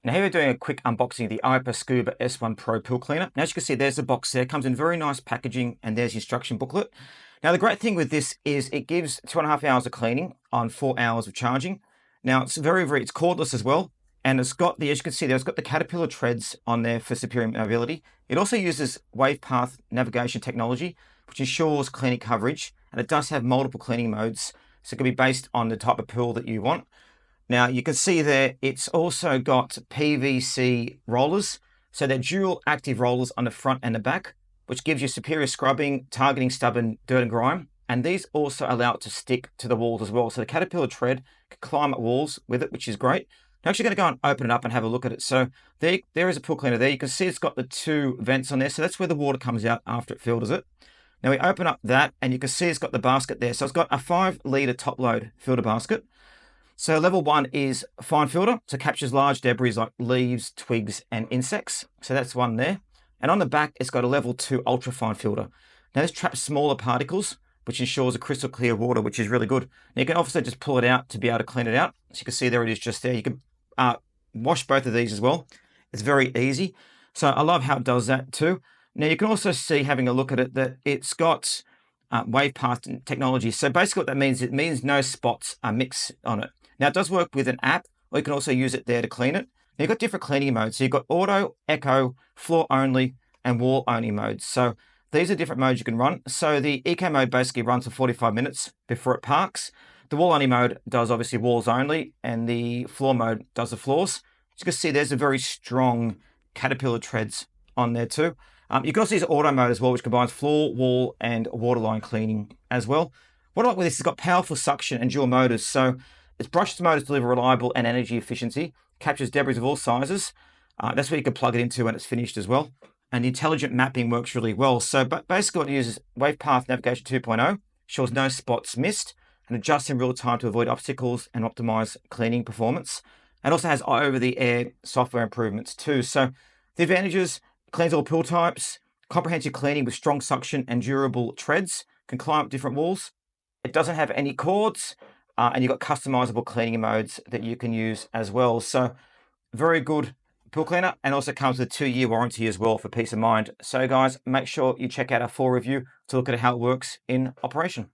Now here we're doing a quick unboxing of the Aiper Scuba S1 Pro Pill Cleaner. Now as you can see, there's the box there. It comes in very nice packaging and there's the instruction booklet. Now the great thing with this is it gives 2.5 hours of cleaning on 4 hours of charging. Now it's it's cordless as well. And it's got as you can see there, it's got the Caterpillar treads on there for superior mobility. It also uses wave path navigation technology, which ensures cleaning coverage. And it does have multiple cleaning modes. So it can be based on the type of pill that you want. Now you can see there, it's also got PVC rollers. So they're dual active rollers on the front and the back, which gives you superior scrubbing, targeting stubborn dirt and grime. And these also allow it to stick to the walls as well. So the Caterpillar tread can climb up walls with it, which is great. I'm actually going to go and open it up and have a look at it. So there is a pool cleaner there. You can see it's got the 2 vents on there. So that's where the water comes out after it filters it. Now we open up that and you can see it's got the basket there. So it's got a 5-litre top load filter basket. So level 1 is fine filter, so captures large debris like leaves, twigs, and insects. So that's one there. And on the back, it's got a level 2 ultra fine filter. Now this traps smaller particles, which ensures a crystal clear water, which is really good. Now you can also just pull it out to be able to clean it out. So you can see there it is just there. You can wash both of these as well. It's very easy. So I love how it does that too. Now you can also see, having a look at it, that it's got wave path technology. So basically what that means, it means no spots are mixed on it. Now it does work with an app, or you can also use it there to clean it. Now you've got different cleaning modes. So you've got auto, eco, floor only, and wall only modes. So these are different modes you can run. So the eco mode basically runs for 45 minutes before it parks. The wall only mode does obviously walls only, and the floor mode does the floors. As you can see, there's a very strong Caterpillar treads on there too. You can also use auto mode as well, which combines floor, wall, and waterline cleaning as well. What I like with this, it's got powerful suction and dual motors. So its brushless motors deliver reliable and energy efficiency, captures debris of all sizes. That's where you can plug it into when it's finished as well. And the intelligent mapping works really well. So basically what it uses Wave Path Navigation 2.0, shows no spots missed, and adjusts in real time to avoid obstacles and optimize cleaning performance. And also has over-the-air software improvements too. So the advantages: cleans all pill types, comprehensive cleaning with strong suction and durable treads, can climb up different walls. It doesn't have any cords, and you've got customizable cleaning modes that you can use as well. So very good pill cleaner, and also comes with a 2-year warranty as well for peace of mind. So guys, make sure you check out our full review to look at how it works in operation.